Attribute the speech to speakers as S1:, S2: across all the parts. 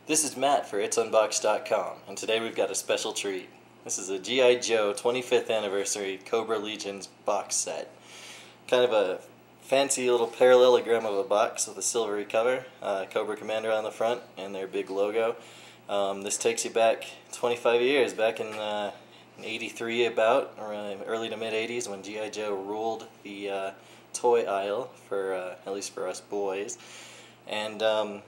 S1: This is Matt for itsunbox.com, and today we've got a special treat. This is a G.I. Joe 25th Anniversary Cobra Legions box set. Kind of a fancy little parallelogram of a box with a silvery cover, Cobra Commander on the front, and their big logo. This takes you back 25 years, back in 83 about, or early to mid-80s, when G.I. Joe ruled the toy aisle, for at least for us boys. And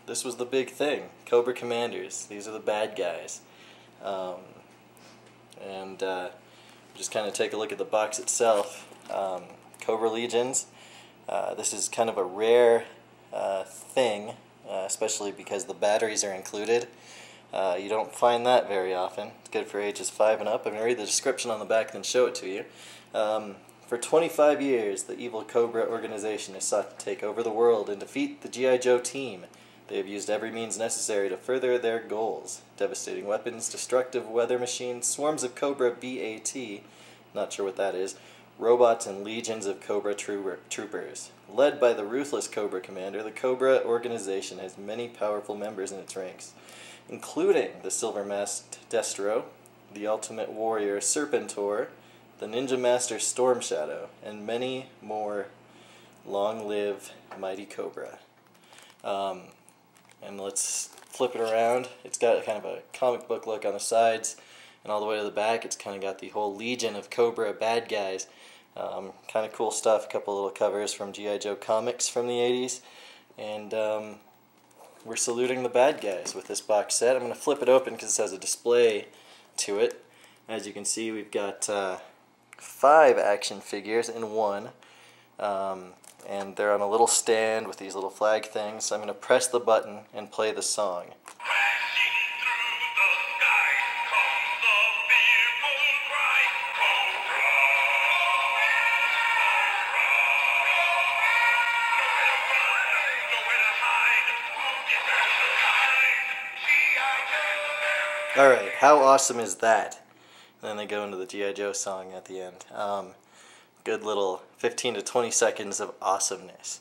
S1: this was the big thing. Cobra Commanders. These are the bad guys. Just kind of take a look at the box itself. Cobra Legions. This is kind of a rare thing, especially because the batteries are included. You don't find that very often. It's good for ages 5 and up. I'm going to read the description on the back and then show it to you. For 25 years, the evil Cobra organization has sought to take over the world and defeat the G.I. Joe team. They have used every means necessary to further their goals. Devastating weapons, destructive weather machines, swarms of Cobra BAT, not sure what that is, robots, and legions of Cobra troopers. Led by the ruthless Cobra Commander, the Cobra organization has many powerful members in its ranks, including the Silver-Masked Destro, the Ultimate Warrior Serpentor, the Ninja Master Storm Shadow, and many more. Long live Mighty Cobra. And let's flip it around. It's got kind of a comic book look on the sides, and all the way to the back it's kind of got the whole legion of Cobra bad guys. Kind of cool stuff. A couple little covers from G.I. Joe comics from the 80s, and we're saluting the bad guys with this box set. I'm going to flip it open because it has a display to it. As you can see, we've got 5 action figures in one. And they're on a little stand with these little flag things. So I'm going to press the button and play the song. Alright, how awesome is that? And then they go into the G.I. Joe song at the end. Good little 15 to 20 seconds of awesomeness.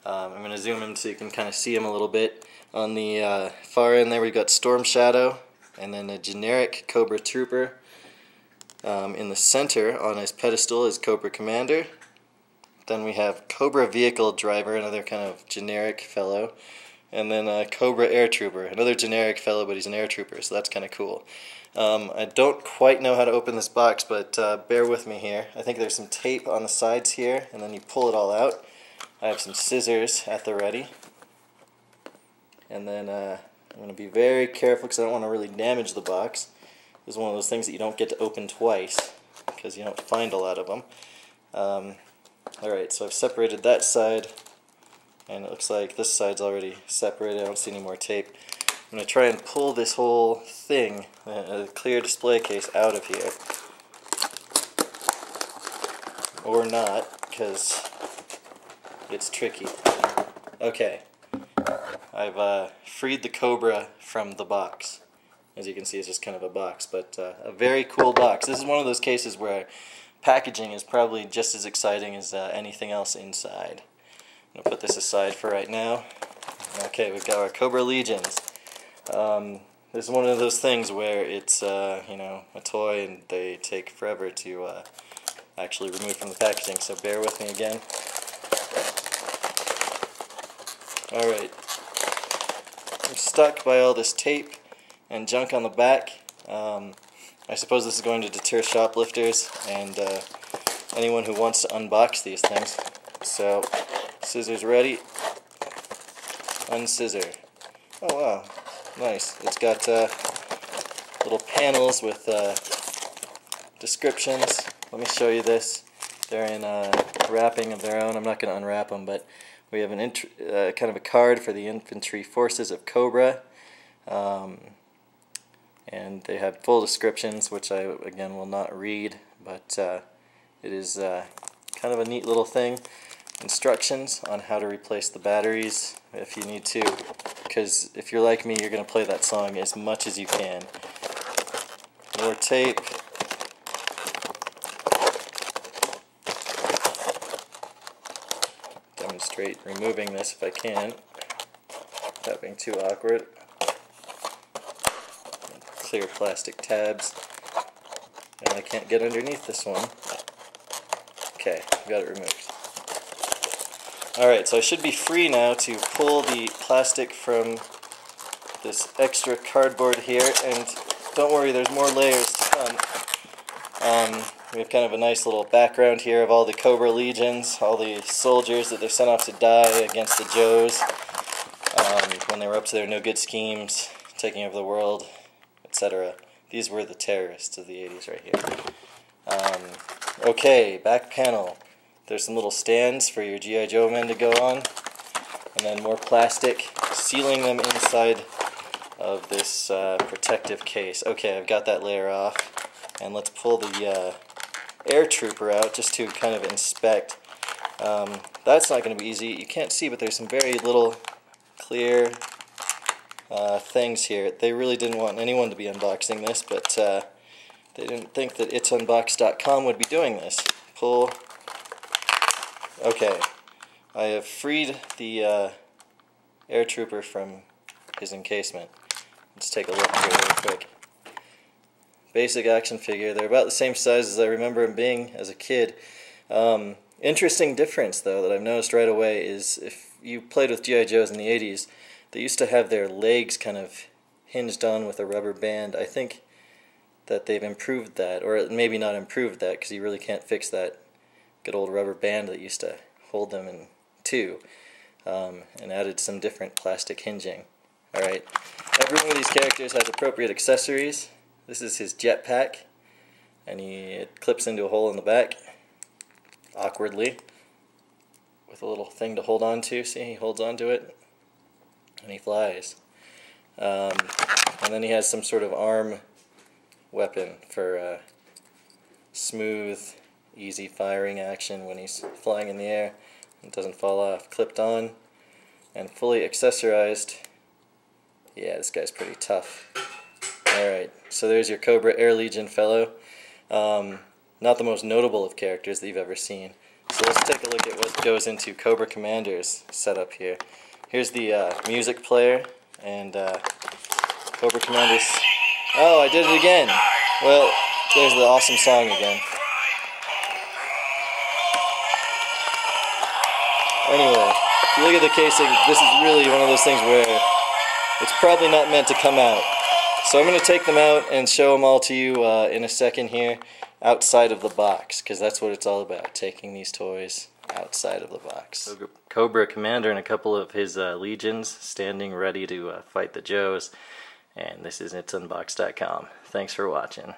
S1: I'm going to zoom in so you can kind of see him a little bit. On the far end there we've got Storm Shadow, and then a generic Cobra Trooper. In the center on his pedestal is Cobra Commander. Then we have Cobra Vehicle Driver, another kind of generic fellow. And then Cobra Air Trooper, another generic fellow, but he's an air trooper, so that's kind of cool. I don't quite know how to open this box, but bear with me here. I think there's some tape on the sides here, and then you pull it all out. I have some scissors at the ready. And then I'm going to be very careful because I don't want to really damage the box. This is one of those things that you don't get to open twice because you don't find a lot of them. Alright, so I've separated that side, and it looks like this side's already separated. I don't see any more tape. I'm going to try and pull this whole thing, a clear display case, out of here. Or not, because it's tricky. Okay. I've freed the Cobra from the box. As you can see, it's just kind of a box, but a very cool box. This is one of those cases where packaging is probably just as exciting as anything else inside. I'm going to put this aside for right now. Okay, we've got our Cobra Legions. This is one of those things where it's you know, a toy and they take forever to actually remove from the packaging, so bear with me again. Alright, I'm stuck by all this tape and junk on the back. I suppose this is going to deter shoplifters and anyone who wants to unbox these things. So, scissors ready, unscissor. Oh wow. Nice. It's got little panels with descriptions. Let me show you this. They're in wrapping of their own. I'm not going to unwrap them, but we have an kind of a card for the infantry forces of Cobra. And they have full descriptions, which I, again, will not read, but it is kind of a neat little thing. Instructions on how to replace the batteries if you need to, because if you're like me, you're going to play that song as much as you can. More tape. Demonstrate removing this if I can, without being too awkward. clear plastic tabs. And I can't get underneath this one. Okay, got it removed. Alright, so I should be free now to pull the plastic from this extra cardboard here, and don't worry, there's more layers to come. We have kind of a nice little background here of all the COBRA legions, all the soldiers that they sent off to die against the Joes when they were up to their no-good schemes, taking over the world, etc. These were the terrorists of the 80s right here. Okay, back panel. There's some little stands for your G.I. Joe men to go on, and then more plastic sealing them inside of this protective case. Okay, I've got that layer off, and let's pull the air trooper out just to kind of inspect. That's not going to be easy. You can't see, but there's some very little clear things here. They really didn't want anyone to be unboxing this, but they didn't think that itsunboxed.com would be doing this. Pull. Okay, I have freed the air trooper from his encasement. Let's take a look here real quick. Basic action figure. They're about the same size as I remember them being as a kid. Interesting difference, though, that I've noticed right away is if you played with G.I. Joes in the 80s, they used to have their legs kind of hinged on with a rubber band. I think that they've improved that, or maybe not improved that, because you really can't fix that good old rubber band that used to hold them in two, and added some different plastic hinging. Alright, every one of these characters has appropriate accessories. This is his jetpack, and it clips into a hole in the back, awkwardly, with a little thing to hold on to. See, he holds on to it, and he flies. And then he has some sort of arm weapon for smooth, easy firing action when he's flying in the air. It doesn't fall off. Clipped on and fully accessorized. Yeah, this guy's pretty tough. Alright, so there's your COBRA Air Legion fellow. Not the most notable of characters that you've ever seen. So let's take a look at what goes into COBRA Commander's setup here. Here's the music player, and COBRA Commander's... Oh, I did it again! Well, there's the awesome song again. Anyway, if you look at the casing, this is really one of those things where it's probably not meant to come out. So I'm going to take them out and show them all to you in a second here, outside of the box, because that's what it's all about, taking these toys outside of the box. COBRA Commander and a couple of his legions standing ready to fight the Joes, and this is itsunboxed.com. Thanks for watching.